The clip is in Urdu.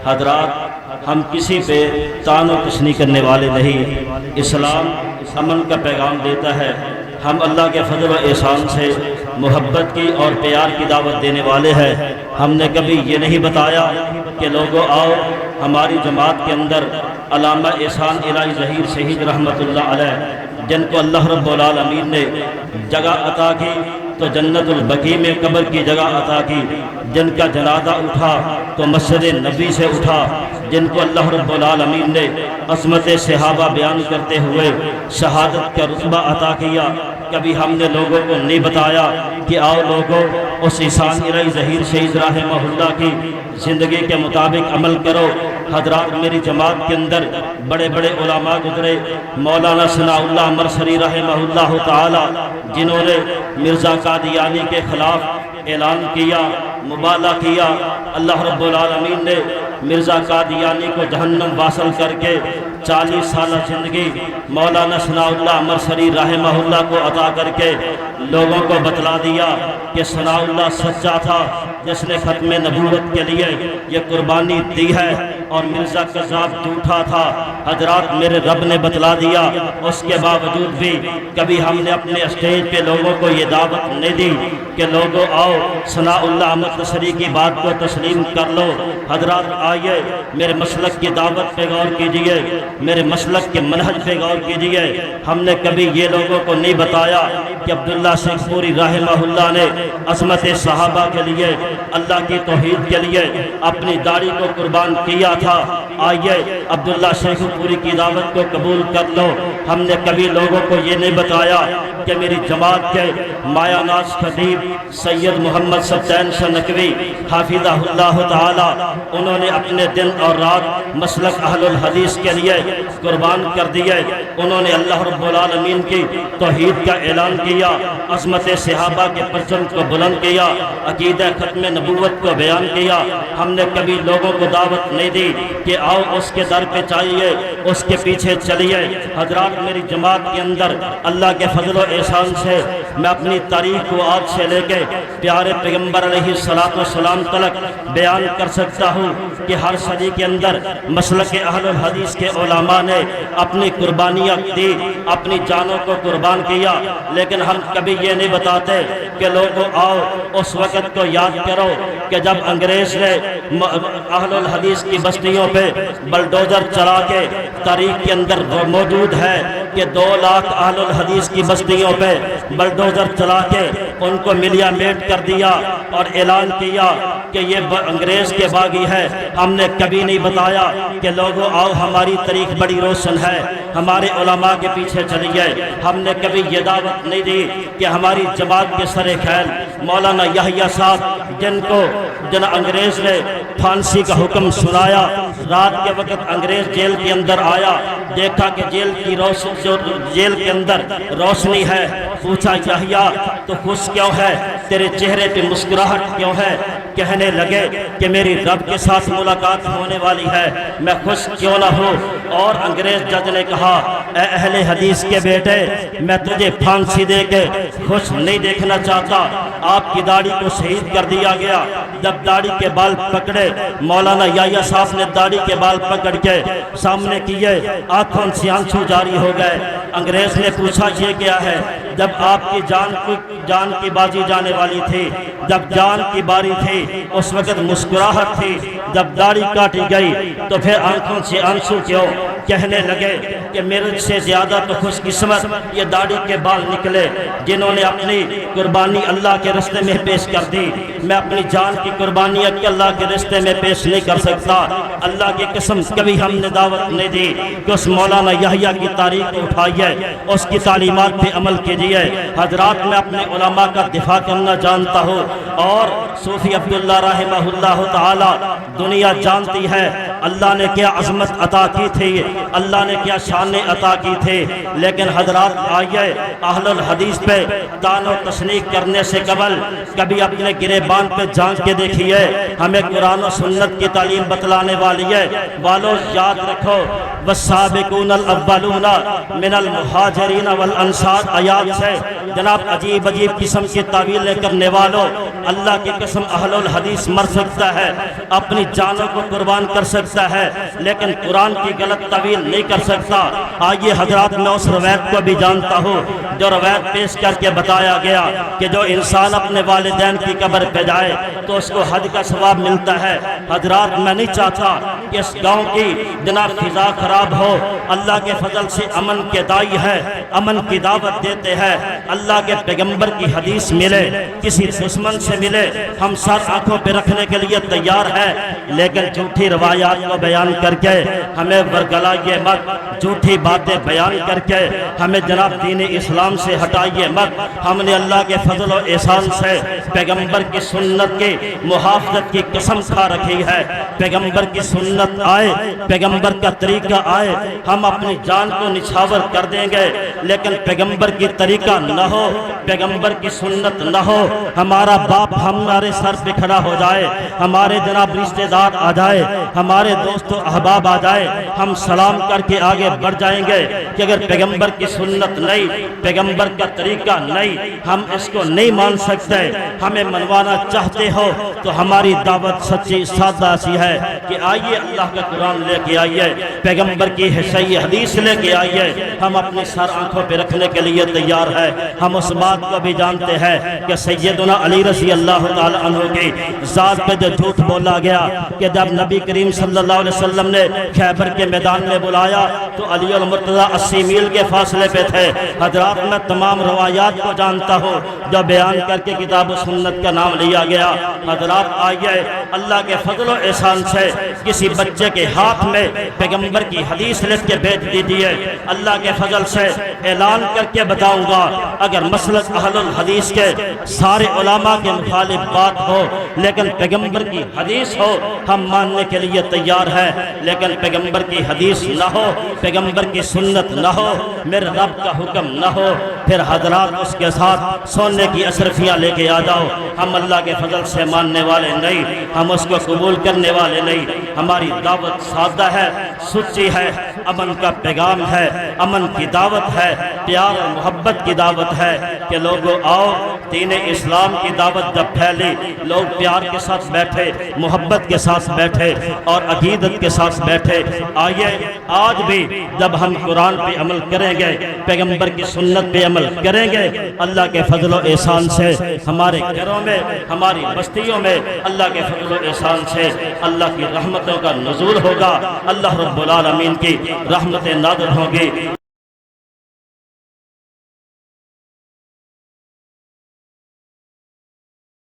حضرات ہم کسی پہ طعن و تشنیع کرنے والے نہیں، اسلام امن کا پیغام دیتا ہے، ہم اللہ کے فضل و احسان سے محبت کی اور پیار کی دعوت دینے والے ہیں۔ ہم نے کبھی یہ نہیں بتایا کہ لوگوں آؤ ہماری جماعت کے اندر علامہ احسان الہی ظہیر شہید رحمۃ اللہ علیہ جن کو اللہ رب العالمین نے جگہ عطا کی تو جنت البقیع میں قبر کی جگہ عطا کی، جن کا جنازہ اٹھا تو مسجد نبی سے اٹھا، جن کو اللہ رب العالمین نے عظمت صحابہ بیان کرتے ہوئے شہادت کا رتبہ عطا کیا۔ کبھی ہم نے لوگوں کو نہیں بتایا کہ آؤ لوگوں اس احسان الہی ظہیر شہید رحمہ اللہ کی زندگی کے مطابق عمل کرو۔ حضرات میری جماعت کے اندر بڑے بڑے علماء گزرے، مولانا ثناء اللہ مرسری رحمہ اللہ تعالی جنہوں نے مرزا قادیانی کے خلاف اعلان کیا، مبالغہ کیا۔ اللہ رب العالمین نے مرزا قادیانی کو جہنم واصل کر کے 40 سالہ زندگی مولانا ثناء اللہ مرسری رحمہ اللہ کو عطا کر کے لوگوں کو بتلا دیا کہ ثناء اللہ سچا تھا جس نے ختم نبوت کے لیے یہ قربانی دی ہے اور مرزا کذاب جھوٹا تھا۔ حضرات میرے رب نے بتلا دیا، اس کے باوجود بھی کبھی ہم نے اپنے اسٹیج پہ لوگوں کو یہ دعوت نہیں دی کہ لوگوں آؤ ثناء اللہ مرسری کی بات کو تسلیم کر لو۔ حضرات آئیے میرے مسلک کی دعوت پہ غور کیجئے، میرے مسلک کے منہج پہ غور کیجئے۔ ہم نے کبھی یہ لوگوں کو نہیں بتایا کہ عبداللہ شیخ پوری رحمہ اللہ نے عظمت صحابہ کے لیے، اللہ کی توحید کے لیے اپنی داڑھی کو قربان کیا تھا۔ آئیے عبداللہ شیخ پوری کی دعوت کو قبول کر لو۔ ہم نے کبھی لوگوں کو یہ نہیں بتایا کہ میری جماعت کے مایہ ناز خطیب سید محمد سبطین شاہ نقوی حافظہ اللہ تعالی انہوں نے اپنے دن اور رات مسلک اہل الحدیث کے لیے قربان کر دیے۔ انہوں نے اللہ رب العالمین کی توحید کا اعلان کیا، عظمت صحابہ کے پرچم کو بلند کیا، عقیدہ ختم نبوت کو بیان کیا۔ ہم نے کبھی لوگوں کو دعوت نہیں دی کہ آؤ اس کے در پہ چاہیے، اس کے پیچھے چلیے۔ حضرات میری جماعت کے اندر اللہ کے فضل و احسان سے میں اپنی تاریخ کو آج سے لے کے پیارے پیغمبر علیہ السلام تلک بیان کر سکتا ہوں کہ ہر صدی کے اندر مسلک اہل الحدیث کے علماء نے اپنی قربانیاں دی، اپنی جانوں کو قربان کیا۔ لیکن ہم کبھی یہ نہیں بتاتے کہ لوگوں آؤ اس وقت کو یاد کرو کہ جب انگریز نے اہل الحدیث کی بستیوں پہ بلڈوزر چلا کے، تاریخ کے اندر موجود ہے کہ 2 لاکھ اہل الحدیث کی بستیوں پہ بلڈوزر چلا کے ان کو ملیا میٹ کر دیا اور اعلان کیا کہ یہ انگریز کے باغی ہے۔ ہم نے کبھی نہیں بتایا کہ لوگوں آؤ ہماری تاریخ بڑی روشن ہے، ہمارے علماء کے پیچھے چلیے۔ ہم نے کبھی یہ دعوت نہیں دی کہ ہماری جماعت کے سر خیل مولانا یحییٰ صاحب جن کو انگریز نے پھانسی کا حکم سنایا، رات کے وقت انگریز جیل کے اندر آیا، دیکھا کہ جیل کے اندر روشنی ہے، پوچھا یحییٰ تو خوش کیوں ہے، تیرے چہرے پہ مسکراہٹ کیوں ہے؟ کہنے لگے کہ میری رب کے ساتھ ملاقات ہونے والی ہے، میں خوش کیوں نہ ہوں؟ اور انگریز جج نے کہا اے اہل حدیث کے بیٹے، میں تجھے پھانسی دے کے خوش نہیں دیکھنا چاہتا۔ آپ کی داڑھی کو شہید کر دیا گیا۔ جب داڑھی کے بال پکڑے، مولانا یحییٰ صاحب نے داڑھی کے بال پکڑ کے سامنے کیے، آنکھوں سے آنسو جاری ہو گئے۔ انگریز نے پوچھا یہ کیا ہے؟ جب آپ کی جان کی بازی جانے والی تھی، جب جان کی باری تھی اس وقت مسکراہٹ تھی، جب داڑھی کاٹی گئی تو پھر آنکھوں سے آنسو کیوں؟ کہنے لگے کہ میرے سے زیادہ تو خوش قسمت یہ داڑھی کے بال نکلے جنہوں نے اپنی قربانی اللہ کے راستے میں پیش کر دی۔ میں اپنی جان کی قربانی اللہ کے راستے میں پیش نہیں کر سکتا۔ اللہ کی قسم کبھی ہم نے دعوت نہیں دی کہ اس مولانا یحییٰ کی تاریخ کو اٹھائیے، اس کی تعلیمات پہ عمل کیجیے۔ حضرات میں اپنے علماء کا دفاع کرنا جانتا ہوں، اور صوفی عبداللہ رحمہ اللہ تعالی دنیا جانتی ہے اللہ نے کیا عظمت عطا کی تھی، اللہ نے کیا شان عطا کی تھی۔ لیکن حضرات آئیے اہل الحدیث پہ طعن و تشنیع کرنے سے قبل کبھی اپنے گریبان پہ جھانک کے دیکھیے۔ ہمیں قرآن و سنت کی تعلیم بتلانے والی ہے۔ والو یاد رکھو والسابقون الاولون من المہاجرین والانصار آیات سے جناب عجیب عجیب قسم کی تعویلیں کرنے والوں، اللہ کی قسم اہل الحدیث مر سکتا ہے، اپنی جانوں کو قربان کر سکتا ہے، لیکن قرآن کی غلط تعویل نہیں کر سکتا۔ آئیے حضرات، میں اس روایت کو بھی جانتا ہوں جو روایت پیش کر کے بتایا گیا کہ جو انسان اپنے والدین کی قبر پہ جائے تو اس کو حج کا ثواب ملتا ہے۔ حضرات، میں نہیں چاہتا کہ اس گاؤں کی جناب فضا خراب ہو، اللہ کے فضل سے امن کے دائی ہے، امن کی دعوت دیتے ہیں، اللہ کے پیغمبر کی حدیث ملے، کسی دشمن سے ملے، ہم سر آنکھوں پہ رکھنے کے لیے تیار ہیں، لیکن جھوٹی روایات کو بیان کر کے ہمیں ورگلائیے مت، جھوٹی باتیں بیان کر کے ہمیں جناب دین اسلام سے ہٹائیے مت۔ ہم نے اللہ کے فضل و احسان سے پیغمبر کی سنت کی محافظت کی قسم کھا رکھی ہے۔ پیغمبر کی سنت آئے، پیغمبر کا طریقہ آئے، ہم اپنی جان کو نچھاور کر دیں گے، لیکن پیغمبر کی طریقہ نہ ہو، پیغمبر کی سنت نہ ہو، ہمارا باپ ہمارے سر پہ کھڑا ہو جائے، ہمارے جناب رشتہ دار آ جائے، ہمارے دوست و احباب آ جائے، ہم سلام کر کے آگے بڑھ جائیں گے کہ اگر پیغمبر کی سنت نہیں، پیغمبر کا طریقہ نہیں، ہم اس کو نہیں مان سکتے۔ ہمیں منوانا چاہتے ہو تو ہماری دعوت سچی سادہ سی ہے کہ آئیے اللہ کا قرآن لے کے آئیے، پیغمبر کی صحیح حدیث لے کے آئیے، ہم اپنی سر آنکھوں پہ رکھنے کے لیے تیار ہے۔ ہم اس بات کو بھی جانتے ہیں کہ سیدنا علی رضی اللہ تعالیٰ عنہ کی ذات پہ جو جھوٹ بولا گیا کہ جب نبی کریم صلی اللہ علیہ وسلم نے خیبر کے میدان میں بلایا تو علی المرتضیٰ 80 میل کے فاصلے پہ تھے۔ حضرات، میں تمام روایات کو جانتا ہوں جو بیان کر کے کتاب و سنت کا نام لیا گیا۔ حضرات، آئیے اللہ کے فضل و احسان سے کسی بچے کے ہاتھ میں پیغمبر کی حدیث لکھ کے بھیج دیجیے، اللہ کے فضل سے اعلان کر کے بتاؤں گا اگر مسلک اہل الحدیث کے سارے علماء کے مخالف بات ہو لیکن پیغمبر کی حدیث ہو، ہم ماننے کے لیے تیار ہیں، لیکن پیغمبر کی حدیث نہ ہو، پیغمبر کی سنت نہ ہو، میرے رب کا حکم نہ ہو، پھر حضرات اس کے ساتھ سونے کی اشرفیاں لے کے آ جاؤ۔ ہم اللہ کے فضل سے ماننے والے نہیں، ہم اس کو قبول کرنے والے نہیں۔ ہماری دعوت سادہ ہے، سچی ہے، امن کا پیغام ہے، امن کی دعوت ہے، پیار اور محبت کی دعوت ہے کہ لوگوں آؤ، دین اسلام کی دعوت جب پھیلی، لوگ پیار کے ساتھ بیٹھے، محبت کے ساتھ بیٹھے اور عقیدت کے ساتھ بیٹھے۔ آئیے آج بھی جب ہم قرآن پہ عمل کریں گے، پیغمبر کی سنت پہ عمل کریں گے، اللہ کے فضل و احسان سے ہمارے گھروں میں، ہماری بستیوں میں اللہ کے فضل و احسان سے اللہ کی رحمتوں کا نزول ہوگا، اللہ رب العالمین کی رحمتیں نازل ہوں گی۔